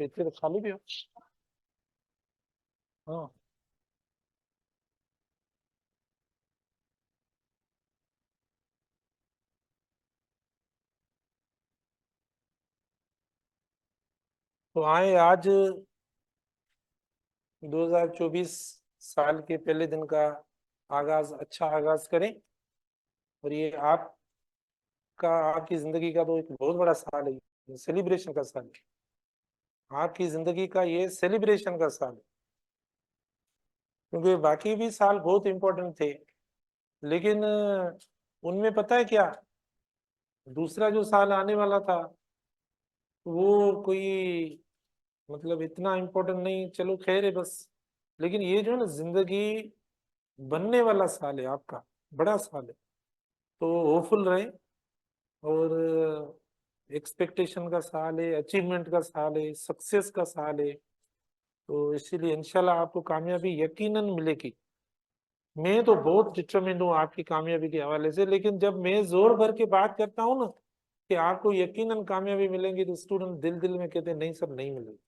तो इतने तो खाली भी हो। हाँ, तो आए आज 2024 साल के पहले दिन का आगाज, अच्छा आगाज करें। और ये आपकी जिंदगी का तो एक बहुत बड़ा साल है, सेलिब्रेशन का साल है। आपकी जिंदगी का ये सेलिब्रेशन का साल है, क्योंकि बाकी भी साल बहुत इंपॉर्टेंट थे, लेकिन उनमें पता है क्या, दूसरा जो साल आने वाला था वो कोई मतलब इतना इम्पोर्टेंट नहीं, चलो खैर है बस। लेकिन ये जो है ना, जिंदगी बनने वाला साल है आपका, बड़ा साल है। तो होपफुल रहे, और एक्सपेक्टेशन का साल है, अचीवमेंट का साल है, सक्सेस का साल है। तो इसीलिए इंशाल्लाह आपको कामयाबी यकीनन मिलेगी। मैं तो बहुत डिटरमिन्ड हूँ आपकी कामयाबी के हवाले से, लेकिन जब मैं जोर भर के बात करता हूँ ना कि आपको यकीनन कामयाबी मिलेंगी, तो स्टूडेंट दिल दिल में कहते हैं नहीं सर, नहीं मिलेगी।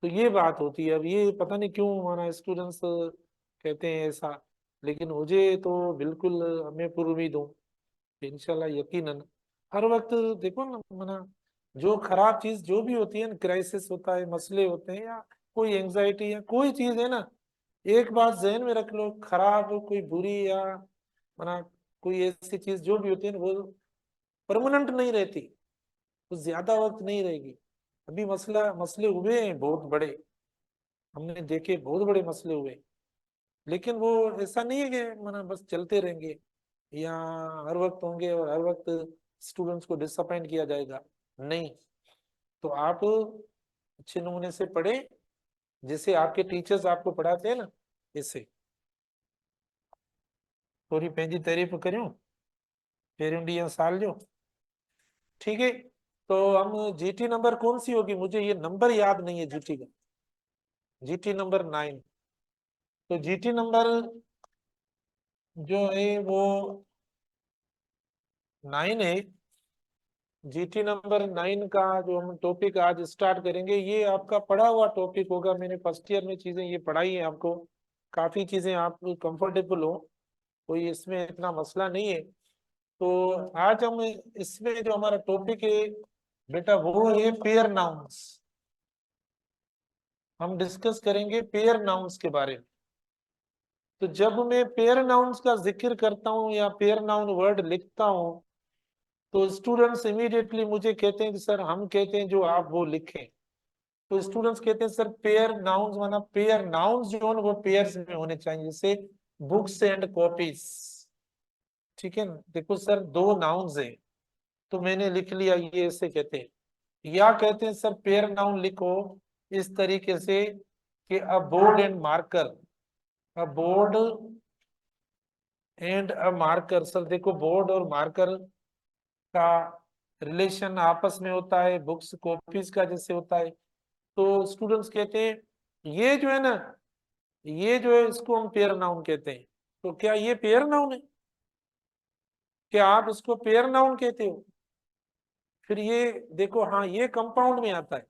तो ये बात होती है। अब ये पता नहीं क्यों हमारा स्टूडेंट्स कहते हैं ऐसा, लेकिन मुझे तो बिल्कुल, मैं पूरी उम्मीद हूँ कि इंशाल्लाह यकीनन। हर वक्त देखो ना, मना जो खराब चीज जो भी होती है ना, क्राइसिस होता है, मसले होते हैं, या कोई एंजाइटी या कोई चीज है ना, एक बात जहन में रख लो, खराब कोई बुरी या मना कोई ऐसी चीज जो भी होती है ना, वो परमानेंट नहीं रहती, वो ज्यादा वक्त नहीं रहेगी। अभी मसले हुए हैं बहुत बड़े, हमने देखे बहुत बड़े मसले हुए, लेकिन वो ऐसा नहीं है कि मना बस चलते रहेंगे या हर वक्त होंगे और हर वक्त स्टूडेंट्स को डिसअपॉइंट किया जाएगा, नहीं। तो आप अच्छे नमूने से पढ़े, जैसे आपके टीचर्स आपको पढ़ाते हैं ना, इससे थोड़ी पंहिंजी तारीफ करियो, पेरियों ॾींहं साल जो। ठीक है, तो हम जीटी नंबर कौन सी होगी, मुझे ये नंबर याद नहीं है जीटी का। GT number 9। तो जीटी नंबर जो है वो 9 है। जीटी नंबर 9 का जो हम टॉपिक आज स्टार्ट करेंगे, ये आपका पढ़ा हुआ टॉपिक होगा। मैंने फर्स्ट ईयर में चीजें ये पढ़ाई है आपको, काफी चीजें आप कंफर्टेबल हो, कोई इसमें इतना मसला नहीं है। तो आज हम इसमें जो हमारा टॉपिक है बेटा, वो है पेयर नाउन्स। हम डिस्कस करेंगे पेयर नाउन्स के बारे में। तो जब मैं पेयर नाउन्स का जिक्र करता हूँ या पेयर नाउन वर्ड लिखता हूँ, तो स्टूडेंट्स इमीडिएटली मुझे कहते हैं कि सर, हम कहते हैं जो आप वो लिखें। तो स्टूडेंट्स कहते हैं सर, पेयर नाउन्स माना पेयर नाउन्स जो है वो पेयर्स में होने चाहिए, जैसे बुक्स एंड कॉपीज। ठीक है ना, देखो सर, दो नाउन्स है तो मैंने लिख लिया, ये ऐसे कहते हैं। या कहते हैं सर, पेयर नाउन लिखो इस तरीके से कि a board and marker, a board and a marker. Sir देखो, बोर्ड और मार्कर का रिलेशन आपस में होता है, बुक्स कॉपीज का जैसे होता है। तो स्टूडेंट्स कहते हैं ये जो है ना, ये जो है इसको हम पेयर नाउन कहते हैं। तो क्या ये पेयर नाउन है? क्या आप इसको पेयर नाउन कहते हो? फिर ये देखो, हाँ ये कंपाउंड में आता है,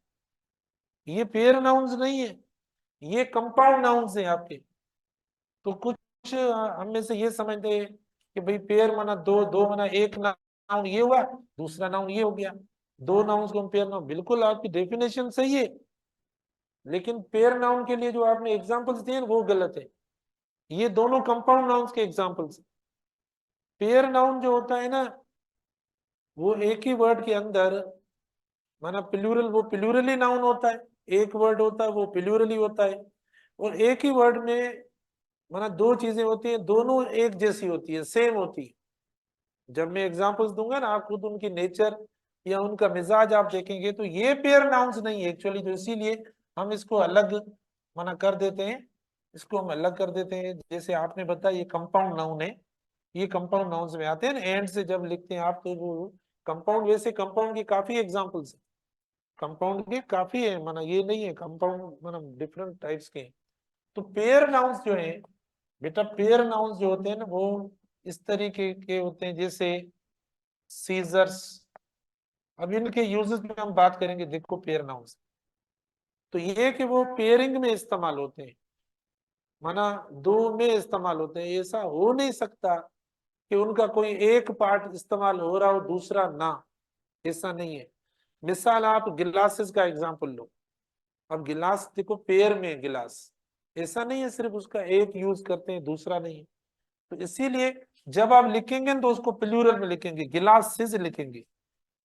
ये पेयर नाउन्स नहीं है, ये कंपाउंड नाउन्स है आपके। तो कुछ हम में से ये समझते हैं कि भाई पेयर माना दो, दो माना एक नाउन ये हुआ, दूसरा नाउन ये हो गया, दो नाउन्स को हम पेयर नाउन। बिल्कुल आपकी डेफिनेशन सही है, लेकिन पेयर नाउन के लिए जो आपने एग्जांपल्स दिए वो गलत है। ये दोनों कंपाउंड नाउन्स के एग्जांपल्स। पेयर नाउन जो होता है ना, वो एक ही वर्ड के अंदर माना प्लूरल, वो प्लूरली नाउन होता है। एक वर्ड होता है वो प्लूरली होता है, और एक ही वर्ड में माना दो चीजें होती हैं, दोनों एक जैसी होती है, सेम होती है। जब मैं एग्जांपल्स दूंगा ना, आप खुद उनकी नेचर या उनका मिजाज आप देखेंगे, तो ये पेयर नाउन्स नहीं है एक्चुअली। तो इसीलिए हम इसको अलग मना कर देते हैं, इसको हम अलग कर देते हैं। जैसे आपने बताया ये कंपाउंड नाउन है, ये कंपाउंड नाउन्स में आते हैं ना, एंड से जब लिखते हैं आप, तो वो कंपाउंड। वैसे कंपाउंड की काफी एग्जांपल्स है, कंपाउंड के काफी है, माना ये नहीं है कंपाउंड माना डिफरेंट टाइप्स के हैं। तो पेयर नाउन्स जो है बेटा, पेयर नाउन्स जो होते हैं ना, वो इस तरीके के होते हैं, जैसे सीजर्स, अब इनके यूजेस में हम बात करेंगे, देखो पेयर नाउन्स, तो ये कि वो पेयरिंग में इस्तेमाल होते हैं, माना दो में इस्तेमाल होते हैं। ऐसा हो नहीं सकता कि उनका कोई एक पार्ट इस्तेमाल हो रहा हो दूसरा ना, ऐसा नहीं है। मिसाल आप गिलासेस का एग्जांपल लो, अब गिलास देखो पेयर में है गिलास, ऐसा नहीं है सिर्फ उसका एक यूज करते हैं दूसरा नहीं। तो इसीलिए जब आप लिखेंगे तो उसको प्लूरल में लिखेंगे, गिलासेस लिखेंगे,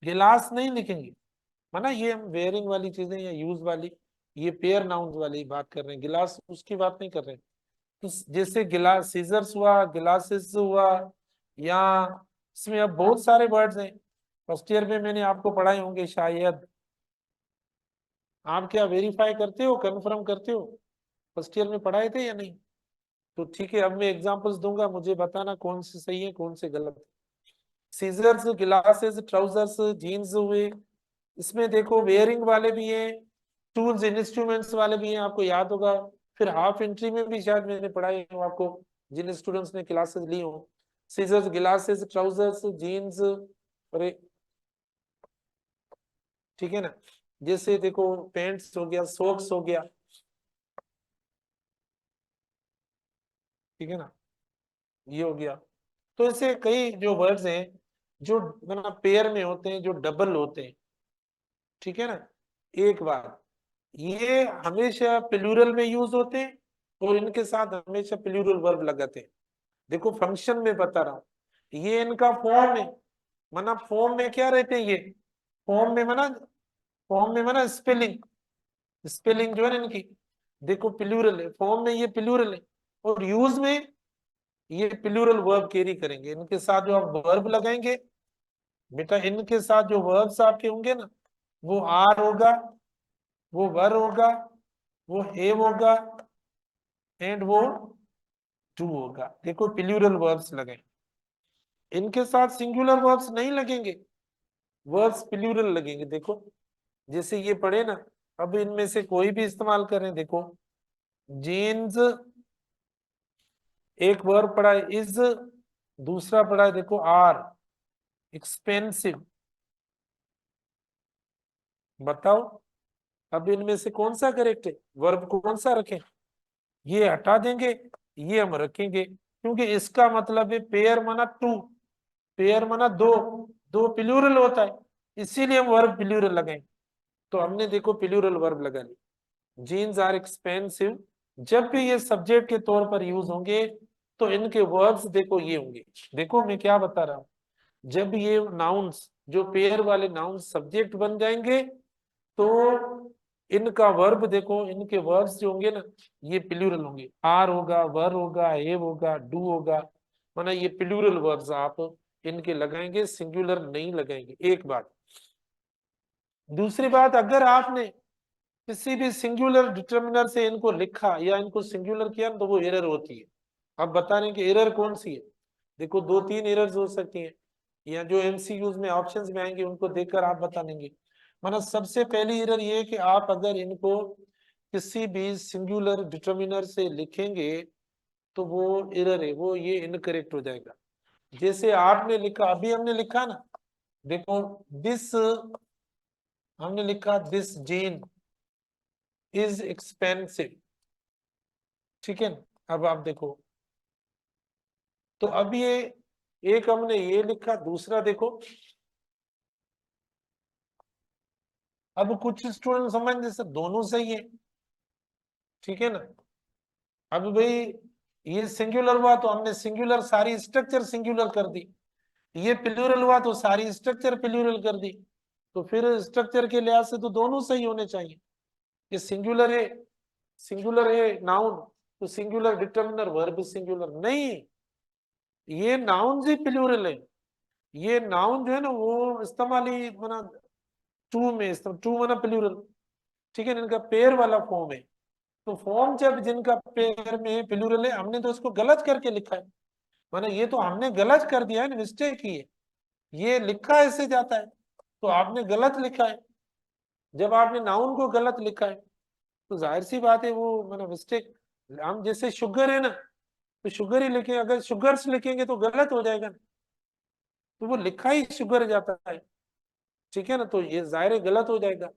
गिलास नहीं लिखेंगे। माना ये हम वेयरिंग वाली चीजें या यूज वाली, ये पेयर नाउन्स वाली बात कर रहे हैं, गिलास उसकी बात नहीं कर रहे हैं। तो जैसे गिलास सीजर्स हुआ, गिलासेस हुआ, या इसमें अब बहुत सारे वर्ड्स हैं, फर्स्ट ईयर में मैंने आपको पढ़ाए होंगे शायद। आप क्या वेरीफाई करते हो, कंफर्म करते हो, फर्स्ट ईयर में पढ़ाए थे या नहीं? तो ठीक है, अब मैं एग्जांपल्स दूंगा, मुझे बताना कौन से सही है कौन से गलत है। सीजर्स, गिलासेस, ट्राउजर्स, जीन्स हुए, इसमें देखो वेयरिंग वाले भी हैं, टूल्स इंस्ट्रूमेंट्स वाले भी हैं, आपको याद होगा। फिर हाफ एंट्री में भी शायद मैंने पढ़ाई हो आपको, जिन स्टूडेंट्स ने क्लासेस ली हो। सीजर्स, गिलासेस, ट्राउजर्स, जीन्स, और ठीक है ना, जैसे देखो पेंट्स हो गया, सॉक्स हो गया, ठीक है ना, ये हो गया। तो ऐसे कई जो वर्ड्स हैं जो मतलब पेयर में होते हैं, जो डबल होते हैं, ठीक है ना। एक बात, ये हमेशा प्लूरल में यूज होते हैं और इनके साथ हमेशा प्लूरल वर्ब लगाते हैं। देखो फंक्शन में बता रहा हूं, ये इनका फॉर्म है, माना फॉर्म में क्या रहते हैं ये, फॉर्म में माना, फॉर्म में माना स्पेलिंग, स्पेलिंग जो है ना इनकी, देखो प्लूरल है, फॉर्म में ये प्लूरल है, और यूज में ये प्लूरल वर्ब कैरी करेंगे। इनके साथ जो आप वर्ब लगाएंगे बेटा, इनके साथ जो वर्ब्स आपके होंगे ना, वो आर होगा, वो वर होगा, वो हेव होगा, एंड वो टू होगा। देखो प्लूरल वर्ब्स लगे, इनके साथ सिंगुलर वर्ब्स नहीं लगेंगे, वर्ब्स प्लूरल लगेंगे। देखो जैसे ये पढ़े ना, अब इनमें से कोई भी इस्तेमाल करें, देखो जीन्स, एक वर्ब पढ़ा है इज, दूसरा पढ़ा है देखो आर, एक्सपेंसिव। बताओ अब इनमें से कौन सा करेक्ट है, वर्ब कौन सा रखें? ये हटा देंगे, ये हम रखेंगे, क्योंकि इसका मतलब है पेयर माना टू, पेयर माना दो, दो प्लूरल होता है, इसीलिए हम वर्ब प्लूरल लगाएंगे। तो हमने देखो प्लूरल वर्ब लगा ली, जीन्स आर एक्सपेंसिव। जब भी ये सब्जेक्ट के तौर पर यूज होंगे तो इनके वर्ब्स देखो ये होंगे। देखो मैं क्या बता रहा हूं, जब ये नाउन्स जो पेयर वाले नाउन्स सब्जेक्ट बन जाएंगे तो इनका वर्ब देखो, इनके वर्ब्स जो होंगे ना ये प्लूरल होंगे, आर होगा, वर होगा, हेव होगा, डू होगा, माना ये प्लूरल वर्ब्स आप इनके लगाएंगे, सिंगुलर नहीं लगाएंगे। एक बात, दूसरी बात, अगर आपने किसी भी सिंगुलर डिटर्मिनर से इनको लिखा या इनको सिंगुलर किया तो वो एरर होती है। अब बता रहे हैं कि एरर कौन सी है, देखो दो तीन एरर्स हो सकती हैं, या जो एमसीक्यूज में ऑप्शंस में आएंगे उनको देखकर आप बता देंगे। मतलब सबसे पहली एरर ये है कि आप अगर इनको किसी भी सिंगुलर डिटर्मिनर से लिखेंगे तो वो एरर है, वो ये इनकरेक्ट हो जाएगा। जैसे आपने लिखा, अभी हमने लिखा ना, देखो दिस, हमने लिखा दिस जीन इज एक्सपेंसिव, ठीक है ना। अब आप देखो, तो अब ये एक हमने ये लिखा, दूसरा देखो, अब कुछ स्टूडेंट समझ जैसे दोनों सही है, ठीक है ना। अब भाई ये सिंगुलर हुआ तो हमने सिंगुलर सारी स्ट्रक्चर सिंगुलर कर दी, ये प्लूरल हुआ तो सारी स्ट्रक्चर प्लूरल कर दी, तो फिर स्ट्रक्चर के लिहाज से तो दोनों सही होने चाहिए। ये सिंगुलर है, सिंगुलर है नाउन, तो सिंगुलर डिटर्मिनर वर्ब सिंगुलर नहीं, ये नाउन ही प्लूरल है। ये नाउन जो है ना वो इस्तेमाल ही मना टू में, टू मना प्लूरल, ठीक है, इनका पेयर वाला फॉर्म है। तो फॉर्म जब जिनका पेयर में प्लूरल है, हमने तो उसको गलत करके लिखा है, माना ये तो हमने गलत कर दिया है ना, मिस्टेक की है, ये लिखा ऐसे जाता है, तो आपने गलत लिखा है। जब आपने नाउन को गलत लिखा है तो जाहिर सी बात है वो मतलब मिस्टेक। हम जैसे शुगर है ना, तो शुगर ही लिखे, अगर शुगर्स लिखेंगे तो गलत हो जाएगा ना, तो वो लिखा ही शुगर जाता है। ठीक है ना, तो ये जाहिर है गलत हो जाएगा।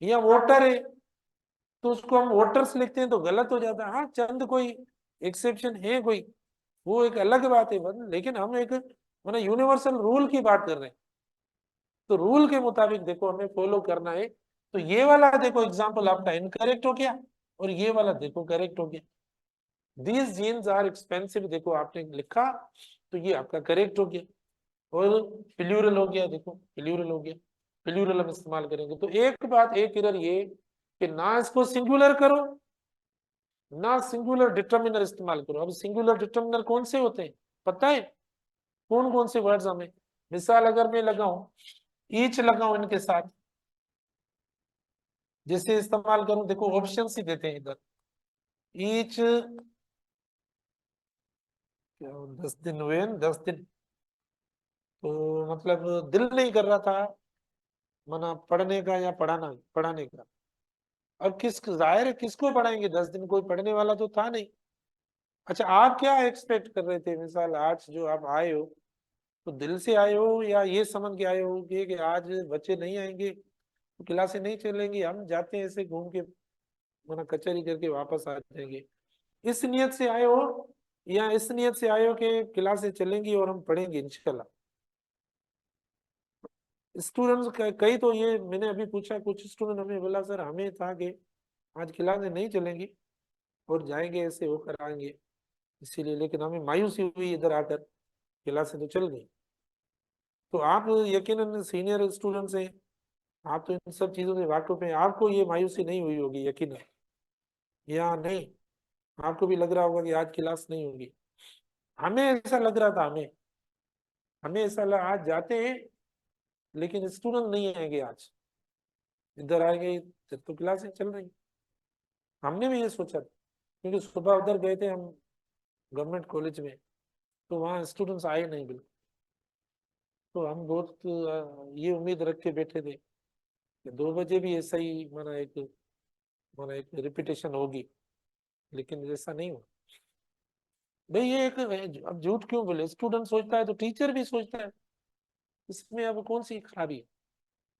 या वोटर है तो उसको हम वोटर्स लिखते हैं तो गलत हो जाता है। हाँ, चंद कोई एक्सेप्शन है कोई, वो एक अलग बात है, लेकिन हम एक मतलब यूनिवर्सल रूल की बात कर रहे हैं। तो रूल के मुताबिक देखो हमें फॉलो करना है। तो ये वाला देखो एग्जाम्पल आपका इनकरेक्ट हो गया, और ये वाला देखो करेक्ट हो गया। दीज जीन्स आर एक्सपेंसिव देखो आपने लिखा, तो ये आपका करेक्ट हो गया। और प्लूरल हो गया, देखो प्लूरल हो गया, प्लूरल हम इस्तेमाल करेंगे। तो एक बात, एक एरर ये कि ना इसको सिंगुलर करो ना सिंगुलर डिटर्मिनर इस्तेमाल करो। अब सिंगुलर डिटर्मिनर कौन से होते हैं पता है? कौन कौन से वर्ड्स हमें, मिसाल अगर मैं लगाऊं, ईच लगाऊं इनके साथ, जैसे इस्तेमाल करूं, देखो ऑप्शन ही देते हैं इधर। ईच 10 दिन हुए, 10 दिन। तो मतलब दिल नहीं कर रहा था मना पढ़ने का या पढ़ाने का। अब किस जाहिर है किसको पढ़ाएंगे, 10 दिन कोई पढ़ने वाला तो था नहीं। अच्छा, आप क्या एक्सपेक्ट कर रहे थे, मिसाल आज जो आप आए हो, तो दिल से आए हो या ये समझ के आए हो कि आज बच्चे नहीं आएंगे तो क्लासें नहीं चलेंगी, हम जाते हैं ऐसे घूम के मना कचहरी करके वापस आ जाएंगे, इस नियत से आए हो? या इस नियत से आए हो कि क्लासें चलेंगी और हम पढ़ेंगे इंशाल्लाह? स्टूडेंट्स कई तो ये मैंने अभी पूछा, कुछ स्टूडेंट हमें बोला सर हमें था कि आज क्लासें नहीं चलेंगी और जाएंगे ऐसे होकर आएंगे, इसीलिए, लेकिन हमें मायूसी हुई इधर आकर, क्लासें तो चल गई। तो आप यकीनन सीनियर स्टूडेंट्स हैं, आप तो इन सब चीजों से वाकिफ हैं, आपको ये मायूसी नहीं हुई होगी यकीनन, या नहीं? आपको भी लग रहा होगा कि आज क्लास नहीं होगी। हमें ऐसा लग रहा था, हमें ऐसा आज जाते हैं लेकिन स्टूडेंट नहीं आएंगे आज, इधर आएंगे जब तो क्लासें चल रही। हमने भी ये सोचा था, क्योंकि सुबह उधर गए थे हम गवर्नमेंट कॉलेज में, तो वहाँ स्टूडेंट्स आए नहीं बिल्कुल। तो हम बहुत ये उम्मीद रख के बैठे थे कि 2 बजे भी ऐसा ही माना एक रिपीटेशन होगी, लेकिन ऐसा नहीं हुआ। भाई ये एक, अब झूठ क्यों बोले, स्टूडेंट सोचता है तो टीचर भी सोचता है, इसमें अब कौन सी खराबी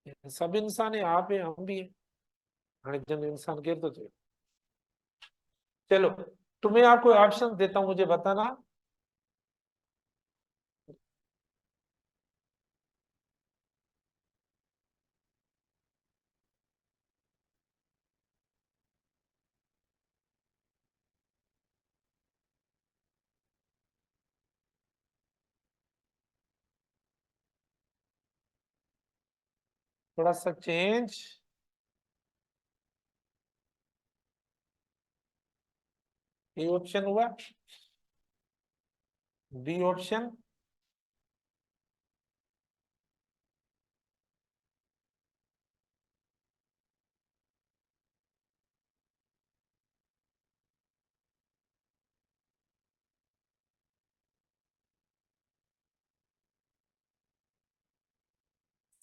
है? सब इंसान है, आप है हम भी है, हर जन इंसान के तो थे। चलो, तो मैं आपको ऑप्शन देता हूँ, मुझे बताना। थोड़ा सा चेंज। ए ऑप्शन हुआ, B option,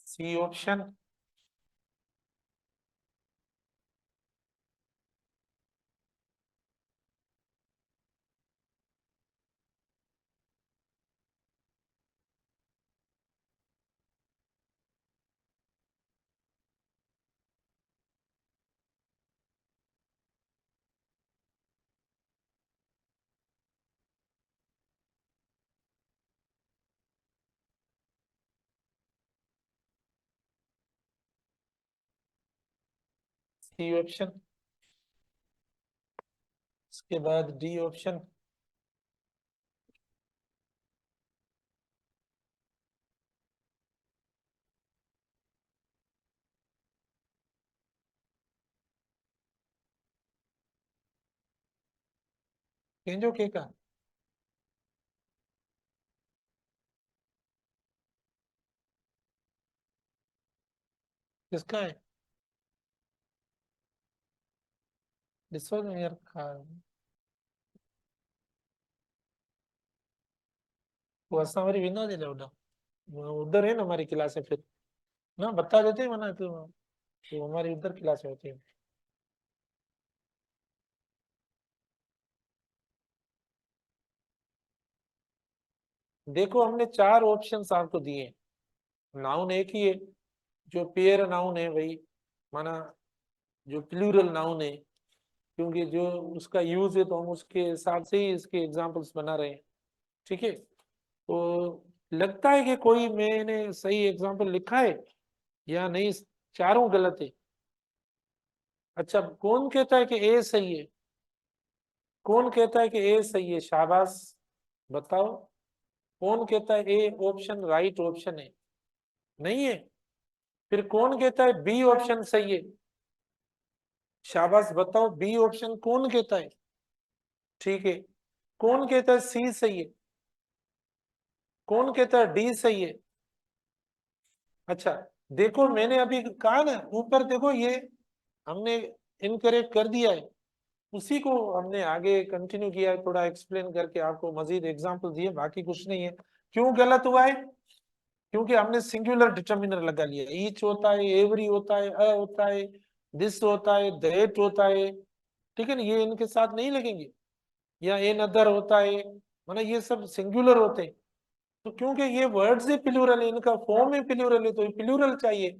C option. C option, इसके बाद डी ऑप्शन। चेंज हो के का? किसका है? डिस्वर में यार वो असा हमारी विना दे उड़ा, उधर है ना हमारी क्लास है फिर, ना बता देते हैं वरना तो हमारी उधर क्लास होती है। देखो हमने 4 ऑप्शंस आपको दिए, नाउन एक ही है, जो पेयर नाउन है वही माना जो प्लूरल नाउन है, क्योंकि जो उसका यूज है तो हम उसके हिसाब से ही इसके एग्जांपल्स बना रहे हैं। ठीक है, तो लगता है कि कोई मैंने सही एग्जांपल लिखा है या नहीं, चारों गलत है। अच्छा, कौन कहता है कि ए सही है? कौन कहता है कि ए सही है? शाबाश, बताओ। कौन कहता है ए ऑप्शन राइट ऑप्शन है? नहीं है। फिर कौन कहता है बी ऑप्शन सही है? शाबाश, बताओ बी ऑप्शन कौन कहता है? ठीक है। कौन कहता है सी सही है? कौन कहता है डी सही है? अच्छा, देखो मैंने अभी कहा ना ऊपर, देखो ये हमने इनकरेक्ट कर दिया है, उसी को हमने आगे कंटिन्यू किया है, थोड़ा एक्सप्लेन करके आपको मजीद एग्जांपल दिए, बाकी कुछ नहीं है। क्यों गलत हुआ है? क्योंकि हमने सिंगुलर डिटर्मिनर लगा लिया। ईच होता है, एवरी होता है, अ होता है, दिस होता है, दैट होता है। ठीक है ना, ये इनके साथ नहीं लगेंगे। या एन अदर होता है, मतलब ये सब सिंगुलर होते हैं। तो क्योंकि ये वर्ड्स ही प्लूरल है, इनका फॉर्म ही प्लूरल है, तो ये प्लूरल चाहिए।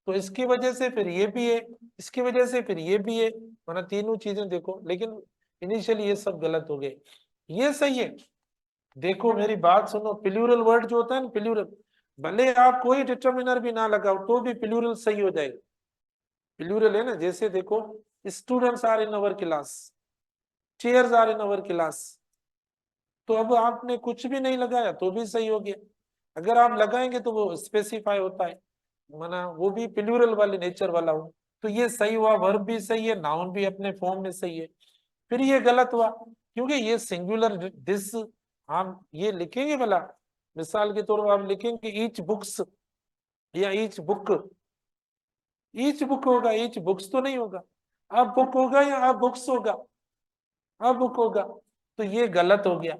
तो इसकी वजह से फिर ये भी है, इसकी वजह से फिर ये भी है, मतलब तीनों चीजें देखो। लेकिन इनिशियली ये सब गलत हो गए, ये सही है। देखो मेरी बात सुनो, प्लूरल वर्ड जो होता है ना प्लूरल, भले आप कोई डिटर्मिनर भी ना लगाओ तो भी प्लूरल सही हो जाएगा। प्लूरल है ना, जैसे देखो students are in our class, chairs are in our class. तो अब आपने कुछ भी नहीं लगाया तो भी सही हो गया। अगर आप लगाएंगे तो वो स्पेसिफाई होता है, माना वो भी प्लूरल वाले नेचर वाला हो। तो ये सही हुआ, वर्ब भी सही है, नाउन भी अपने फॉर्म में सही है। फिर ये गलत हुआ क्योंकि ये सिंगुलर दिस, हम ये लिखेंगे भला, मिसाल के तौर पर आप लिखेंगे ईच बुक्स या ईच बुक। ईच बुक होगा, ईच बुक्स तो नहीं होगा। अब बुक होगा या अब बुक्स होगा? अब बुक होगा। तो ये गलत हो गया,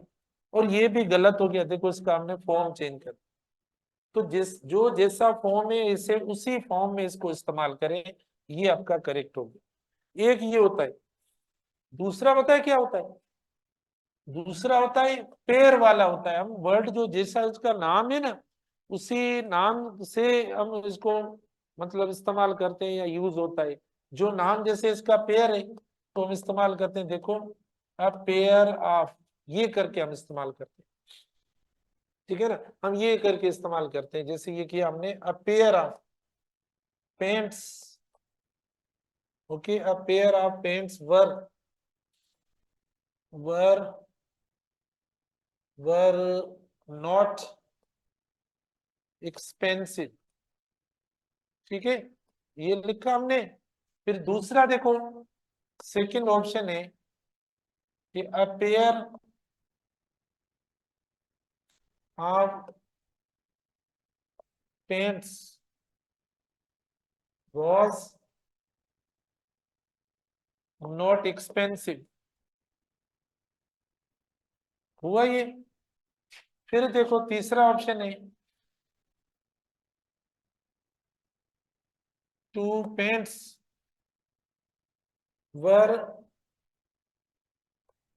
और ये भी गलत हो गया। देखो इसका हमने फॉर्म चेंज कर, तो जिस जो जैसा फॉर्म है इसे उसी फॉर्म में इसको इस्तेमाल करें, ये आपका करेक्ट हो गया। एक ये होता है। दूसरा होता है क्या होता है? दूसरा होता है पेयर वाला होता है। हम वर्ड जो जैसा उसका नाम है ना, उसी नाम से हम इसको मतलब इस्तेमाल करते हैं या यूज होता है। जो नाम जैसे इसका पेयर है तो हम इस्तेमाल करते हैं। देखो अब पेयर ऑफ, ये करके हम इस्तेमाल करते हैं। ठीक है ना, हम ये करके इस्तेमाल करते हैं। जैसे ये किया हमने, अ pair of paints. Okay, a pair of paints were were not expensive. ठीक है, ये लिखा हमने। फिर दूसरा देखो, सेकंड ऑप्शन है कि a pair of pants was not expensive. हुआ ये। फिर देखो तीसरा ऑप्शन है, two pants were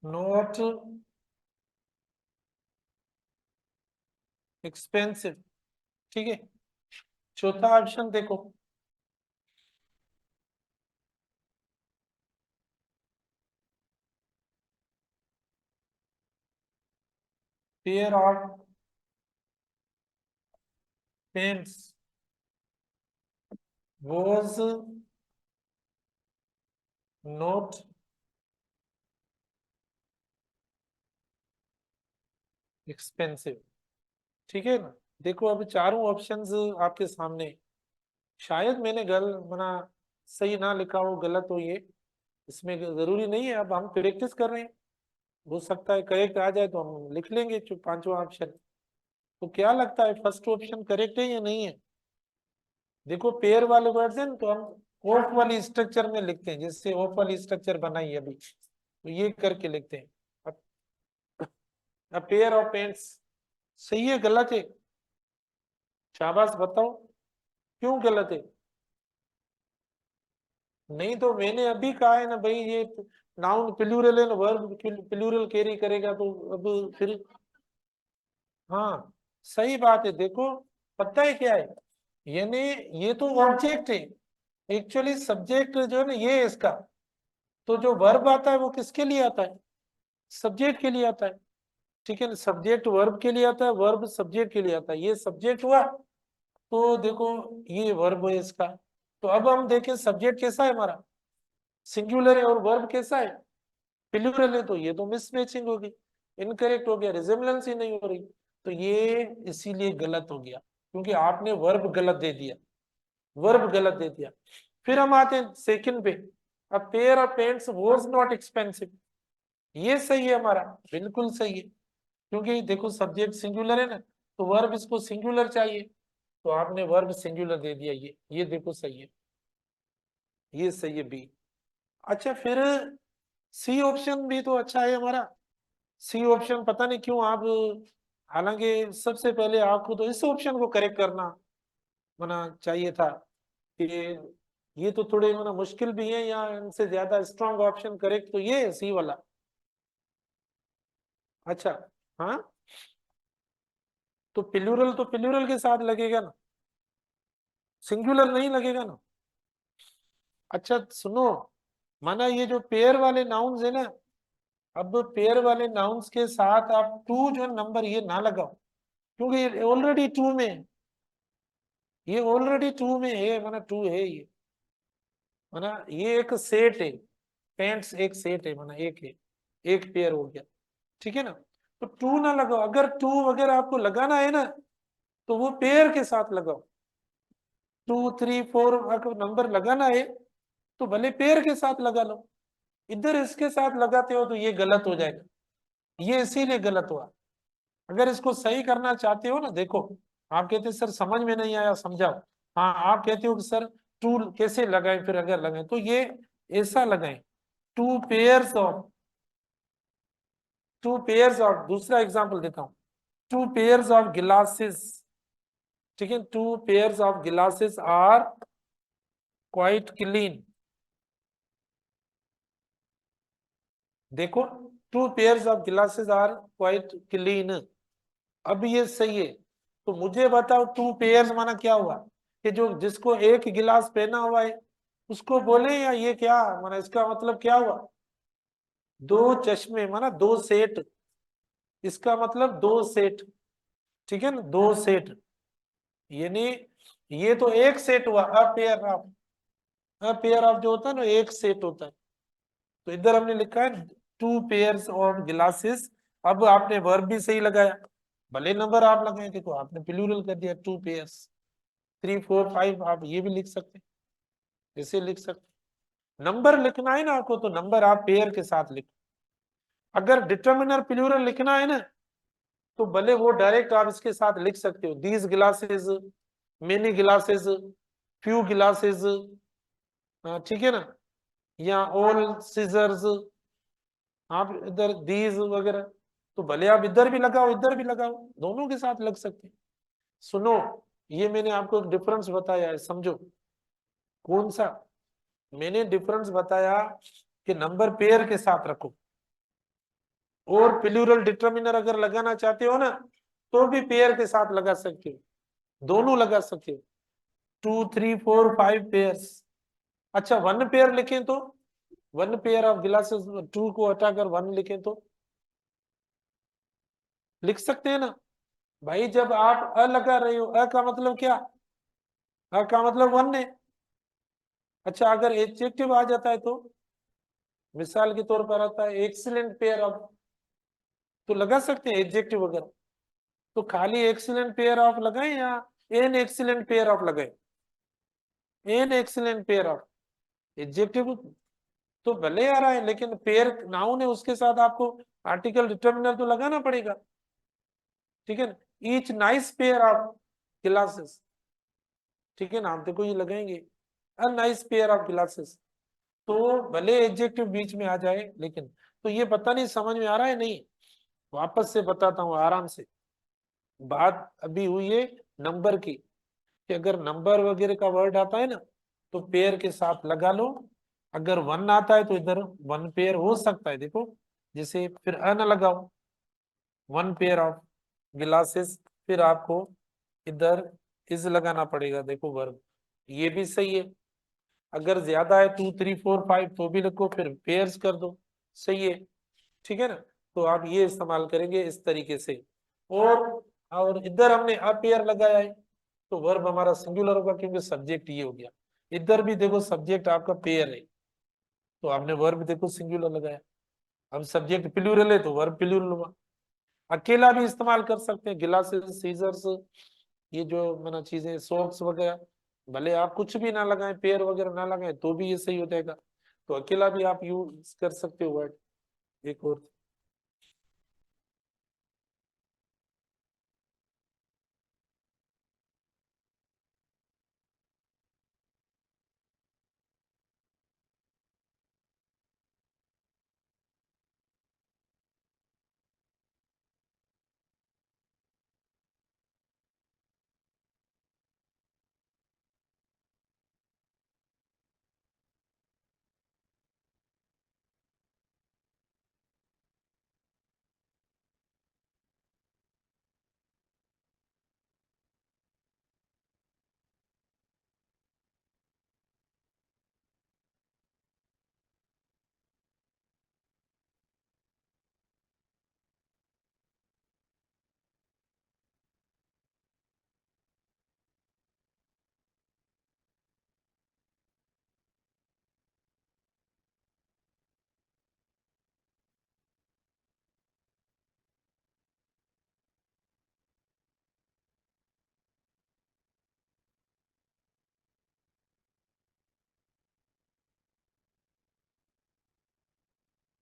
not expensive. ठीक है, चौथा ऑप्शन देखो, pair of pants was not expensive. ठीक है ना, देखो अब चारों ऑप्शंस आपके सामने। शायद मैंने मना सही ना लिखा हो, गलत हो ये, इसमें जरूरी नहीं है। अब हम प्रैक्टिस कर रहे हैं, हो सकता है करेक्ट आ जाए तो हम लिख लेंगे जो पांचवा ऑप्शन। तो क्या लगता है फर्स्ट ऑप्शन करेक्ट है या नहीं है? देखो पेयर वाले वर्ड्स हैं तो हम ऑफ वाली स्ट्रक्चर में लिखते हैं, जैसे ऑफ वाली स्ट्रक्चर बनाई अभी, तो ये करके लिखते हैं। अब पेयर ऑफ पेंट्स सही है गलत है? शाबाश, बताओ क्यों गलत है? नहीं तो मैंने अभी कहा है ना भाई, ये नाउन प्लूरल है ना, वर्ब प्लूरल कैरी करेगा, तो अब फिर हाँ, सही बात है। देखो पता है क्या है, यानी ये तो ऑब्जेक्ट है, एक्चुअली सब्जेक्ट जो है ना ये है इसका। तो जो वर्ब आता है वो किसके लिए आता है? सब्जेक्ट के लिए आता है। ठीक है ना, सब्जेक्ट वर्ब के लिए आता है, वर्ब सब्जेक्ट के लिए आता है। ये सब्जेक्ट हुआ, तो देखो ये वर्ब है इसका। तो अब हम देखें सब्जेक्ट कैसा है हमारा, सिंगुलर है, और वर्ब कैसा है, प्लूरल है। तो ये तो मिसमैचिंग होगी, इनकरेक्ट हो गया, रिजेम्बलेंस ही नहीं हो रही। तो ये इसीलिए गलत हो गया, क्योंकि आपने वर्ब गलत दे दिया, वर्ब गलत दे दिया। फिर हम आते हैं सेकंड पे, अ pair of pants was not expensive. ये सही है हमारा, बिल्कुल सही है, क्योंकि देखो सब्जेक्ट सिंगुलर है ना, तो वर्ब इसको सिंगुलर चाहिए, तो आपने वर्ब सिंगुलर दे दिया। ये देखो सही है, ये सही है बी। अच्छा फिर सी ऑप्शन भी तो अच्छा है हमारा। सी ऑप्शन पता नहीं क्यों आप, हालांकि सबसे पहले आपको तो इस ऑप्शन को करेक्ट करना मना चाहिए था कि ये तो थोड़े मना मुश्किल भी है, या इनसे ज्यादा स्ट्रॉन्ग ऑप्शन करेक्ट तो ये है सी वाला। अच्छा, हाँ, तो प्लूरल के साथ लगेगा ना, सिंगुलर नहीं लगेगा ना। अच्छा सुनो, माना ये जो पेयर वाले नाउन्स है ना, अब पेयर वाले नाउन्स के साथ आप टू जो नंबर ये ना लगाओ, क्योंकि ये ऑलरेडी टू में है, ये ऑलरेडी टू में है, माना टू है ये, माना ये एक सेट है, पेंट्स एक सेट है, माना एक है, एक पेयर हो गया। ठीक है ना, तो टू ना लगाओ। अगर टू वगैरह आपको लगाना है ना, तो वो पेयर के साथ लगाओ। 2 3 4 अगर नंबर लगाना है तो भले पेयर के साथ लगा लो, इधर इसके साथ लगाते हो तो ये गलत हो जाएगा, ये इसीलिए गलत हुआ। अगर इसको सही करना चाहते हो ना, देखो आप कहते सर समझ में नहीं आया, समझाओ। हाँ, आप कहते हो कि सर टू कैसे लगाएं, फिर अगर लगाएं तो ये ऐसा लगाएं, two pairs of, two pairs of, दूसरा एग्जांपल देता हूं, टू पेयर्स ऑफ गिलासेस। ठीक है, two pairs of glasses are quite clean. देखो, two pairs of glasses are quite clean, अब ये सही है। तो मुझे बताओ टू पेयर्स माना क्या हुआ, कि जो जिसको एक गिलास पहना हुआ है उसको बोले, या ये क्या माना, इसका मतलब क्या हुआ, दो चश्मे माना दो सेट, इसका मतलब दो सेट। ठीक है ना, दो सेट, यानी ये तो एक सेट हुआ, अ pair of, a pair of जो होता है ना एक सेट होता है। तो इधर हमने लिखा है टू पेयर्स ऑफ ग्लासेस। अब आपने वर्ब भी सही लगाया, भले नंबर आप लगाए, देखो आपने प्लूरल कर दिया, टू पेयर्स, 3 4 5, आप ये भी लिख सकते, ऐसे लिख सकते। नंबर लिखना है ना आपको, तो नंबर आप पेयर के साथ लिखो। अगर डिटर्मिनर प्लूरल लिखना है ना, तो भले वो डायरेक्ट आप इसके साथ लिख सकते हो, these glasses, many glasses, few glasses, ठीक है ना, या ऑल सीजर्स, आप इधर दीज वगैरह, तो भले आप इधर भी लगाओ इधर भी लगाओ, दोनों के साथ लग सकते हैं। सुनो, ये मैंने आपको एक डिफरेंस बताया है, समझो कौन सा। मैंने डिफरेंस बताया कि नंबर पेयर के साथ रखो, और प्लूरल डिटर्मिनर अगर लगाना चाहते हो ना, तो भी पेयर के साथ लगा सकते हो, दोनों लगा सकते हो, 2 3 4 5 पेयर्स। अच्छा वन पेयर लिखें तो, one pair of glasses, two को हटाकर वन लिखें तो लिख सकते हैं ना। भाई जब आप अ लगा रहे हो, अ का मतलब क्या, अ का मतलब वन है। अच्छा अगर एडजेक्टिव आ जाता है तो, मिसाल के तौर पर आता है एक्सीलेंट पेयर ऑफ, तो लगा सकते हैं एडजेक्टिव वगैरह। तो खाली एक्सीलेंट पेयर ऑफ लगाए, या एन एक्सीलेंट पेयर ऑफ लगाए, an excellent pair of, adjective तो भले आ रहा है, लेकिन पेयर नाउन है, उसके साथ आपको आर्टिकल डिटर्मिनर तो लगाना पड़ेगा। ठीक है ना, each nice pair of glasses, ठीक है ना, आप देखो ये लगाएंगे, a nice pair of glasses, तो भले एडजेक्टिव बीच में आ जाए, लेकिन तो ये पता नहीं समझ में आ रहा है नहीं, वापस से बताता हूँ आराम से। बात अभी हुई है नंबर की, कि अगर नंबर वगैरह का वर्ड आता है ना, तो पेयर के साथ लगा लो। अगर वन आता है तो इधर वन पेयर हो सकता है, देखो जैसे फिर अ न लगाओ, वन पेयर ऑफ ग्लासेस, फिर आपको इधर इज लगाना पड़ेगा। देखो वर्ब ये भी सही है। अगर ज्यादा है 2 3 4 5 तो भी लिखो, फिर पेयर्स कर दो, सही है। ठीक है ना। तो आप ये इस्तेमाल करेंगे इस तरीके से। और इधर हमने अ पेयर लगाया है, तो वर्ब हमारा सिंगुलर होगा क्योंकि सब्जेक्ट ये हो गया। इधर भी देखो सब्जेक्ट आपका पेयर है, तो आपने वर्ब देखो सिंगुलर लगाया। अब सब्जेक्ट प्लूरल है तो वर्ब प्लूरल हुआ। अकेला भी इस्तेमाल कर सकते हैं, गिलासेस, सीजर्स, ये जो माना चीजें, सॉक्स वगैरह, भले आप कुछ भी ना लगाएं, पेयर वगैरह ना लगाएं तो भी ये सही हो जाएगा। तो अकेला भी आप यूज कर सकते हो वर्ड। एक और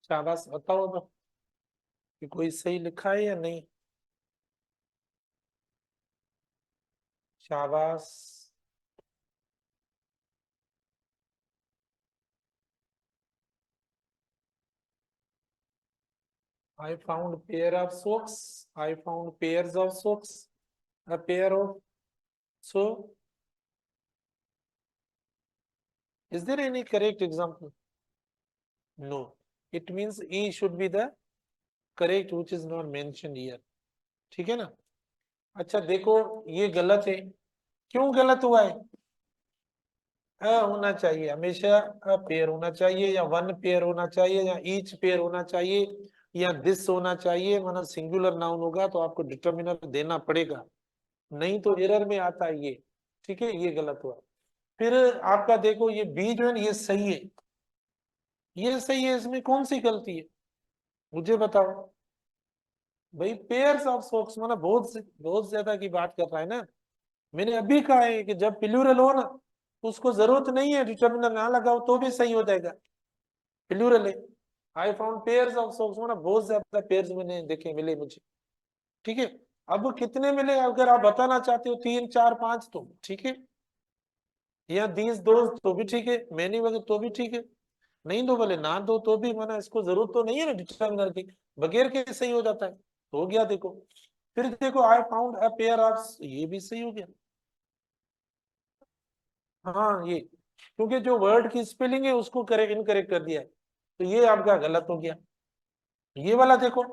शाबाश, बताओ अब कि कोई सही लिखा है या नहीं। शाबाश। I found pair of socks. I found pairs of socks. A pair of. So, is there any correct example? No. It means E should be the correct, which is not mentioned here. ठीक है ना। अच्छा देखो, ये गलत है। क्यों गलत हुआ है? अ होना चाहिए हमेशा, अ पेयर होना चाहिए, या वन पेयर होना चाहिए, या ईच पेयर होना चाहिए, या दिस होना चाहिए। मतलब सिंगुलर नाउन होगा तो आपको डिटर्मिनर देना पड़ेगा, नहीं तो एरर में आता है ये। ठीक है, ये गलत हुआ। फिर आपका देखो ये बी जो है ना, ये सही है, ये सही है, इसमें कौन सी गलती है मुझे बताओ। भाई पेयर्स ऑफ सॉक्स मतलब बहुत ज्यादा की बात कर रहा है ना। मैंने अभी कहा है कि जब प्लूरल हो ना, तो उसको जरूरत नहीं है डिटर्मिनर ना लगाओ तो भी सही हो जाएगा। प्लूरल है। I found pairs of socks मतलब बहुत ज्यादा पेयर्स मैंने देखे, मिले मुझे। ठीक है। अब कितने मिले अगर आप बताना चाहते हो, 3 4 5 तो ठीक है, या दीज दोस्त तो भी ठीक है, मैनी वगैरह तो भी ठीक है। नहीं दो बोले ना दो तो भी माना इसको जरूरत तो नहीं है ना डिटर्मिनर की, बगैर के सही हो जाता है, तो हो गया देखो। फिर देखो I found a pair of, ये भी सही हो गया। हाँ ये, क्योंकि जो वर्ड की स्पेलिंग है उसको करेक्ट इनकरेक्ट कर दिया है, तो ये आपका गलत हो गया। ये वाला देखो,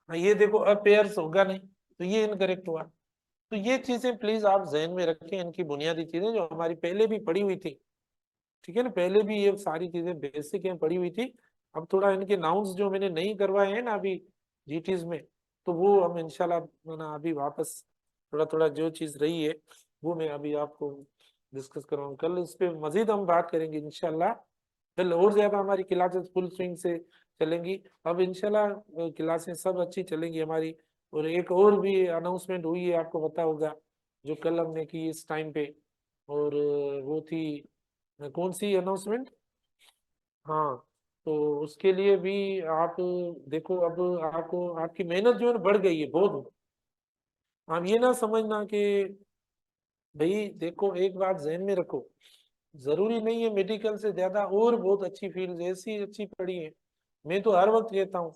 हाँ, ये देखो अ पेयर्स होगा नहीं, तो ये इनकरेक्ट हुआ। तो ये चीजें प्लीज आप जहन में रखें, इनकी बुनियादी चीजें जो हमारी पहले भी पढ़ी हुई थी। ठीक है ना, पहले भी ये सारी चीजें बेसिक हैं, पढ़ी हुई थी। अब थोड़ा इनके नाउन्स जो मैंने नहीं करवाए हैं ना अभी जीटीज में, तो वो हम इंशाल्लाह ना अभी वापस थोड़ा थोड़ा जो चीज रही है वो मैं अभी आपको डिस्कस करूँगा। कल इस पे मजीद हम बात करेंगे इंशाल्लाह। कल और ज्यादा हमारी क्लासेस फुल स्विंग से चलेंगी। अब इंशाल्लाह क्लासें सब अच्छी चलेंगी हमारी। और एक और भी अनाउंसमेंट हुई है, आपको पता होगा, जो कल हमने की इस टाइम पे। और वो थी कौन सी अनाउंसमेंट? हाँ, तो उसके लिए भी आप देखो, अब आपको आपकी मेहनत जो है ना बढ़ गई है बहुत। आप ये ना समझना कि भाई देखो, एक बात जहन में रखो, जरूरी नहीं है मेडिकल से ज्यादा और बहुत अच्छी फील्ड ऐसी अच्छी पड़ी है। मैं तो हर वक्त कहता हूँ,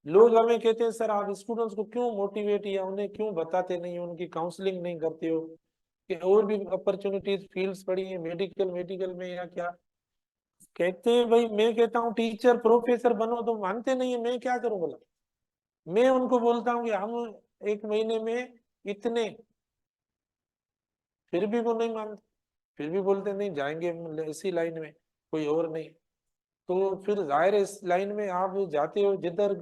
लोग हमें कहते हैं सर आप स्टूडेंट्स को क्यों मोटिवेट या उन्हें क्यों बताते नहीं हो, उनकी काउंसलिंग नहीं करते हो, कि और भी अपॉर्चुनिटीज फील्ड्स पड़ी है मेडिकल मेडिकल में या क्या। कहते हैं भाई, मैं कहता हूँ टीचर प्रोफेसर बनो, तो मानते नहीं है, मैं क्या करूं बोला। मैं उनको बोलता हूँ कि हम एक महीने में इतने फिर भी वो नहीं मानते, फिर भी बोलते नहीं जाएंगे इसी लाइन में, कोई और नहीं। तो फिर जाहिर है इस लाइन में आप जाते हो जिधर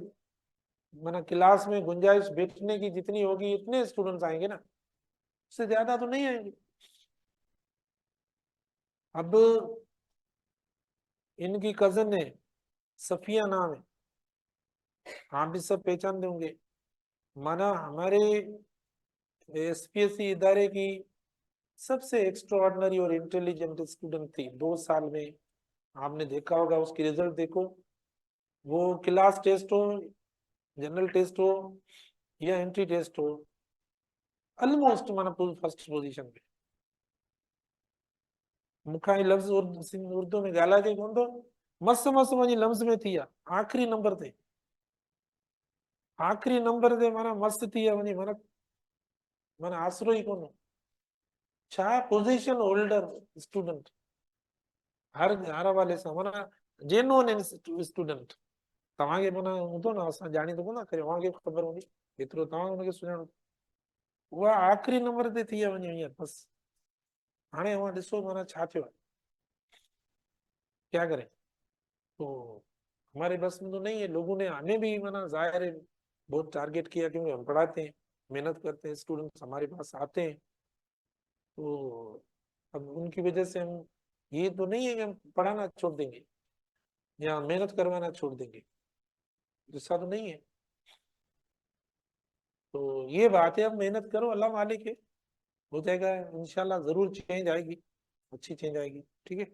माना क्लास में गुंजाइश बैठने की जितनी होगी इतने स्टूडेंट्स आएंगे ना, उससे ज्यादा तो नहीं आएंगे। अब इनकी कजन है, सफिया नाम है, आप भी सब पहचान दोगे। माना हमारे एसपीएससी इदारे की सबसे एक्स्ट्राऑर्डिनरी और इंटेलिजेंट स्टूडेंट थी 2 साल में। आपने देखा होगा उसकी रिजल्ट देखो, वो क्लास टेस्ट हो, जनरल टेस्ट हो या एंट्री टेस्ट हो, ऑलमोस्ट माना फर्स्ट पोजीशन पे। मूंखा ही लफ्ज उर्दू में ॻाल्हाए के कोन थो, मस्त मस्त वञी लम्ज़ में थी विया, आखिरी नंबर ते, आखिरी नंबर ते माना मस्त थी विया वञी, माना माना आसरो ही कोन। छा पोजीशन होल्डर स्टूडेंट, हर हवाले सां माना जेन्युइन स्टूडेंट। तव्हांखे माना हूंदो न, असां ॼाणी त कोन करे, तव्हांखे ख़बर हूंदी एतिरो तव्हां हुनखे सुञाणो। उहा आखिरी नंबर ते थी विया वञे हींअर बस। हाणे उहा ॾिसो माना छा थियो आहे, क्या करें। तो हमारे बस में तो नहीं है, लोगों ने हमें भी माना जाहिर है बहुत टारगेट किया, क्योंकि हम पढ़ाते हैं, मेहनत करते हैं, स्टूडेंट्स हमारे पास आते हैं। तो अब उनकी वजह से हम, ये तो नहीं है कि हम पढ़ाना छोड़ देंगे या मेहनत करवाना छोड़ देंगे, ऐसा तो नहीं है। तो ये बात है, अब मेहनत करो, अल्लाह मालिक है, हो जाएगा इंशाल्लाह, जरूर चेंज आएगी, अच्छी चेंज आएगी, ठीक है।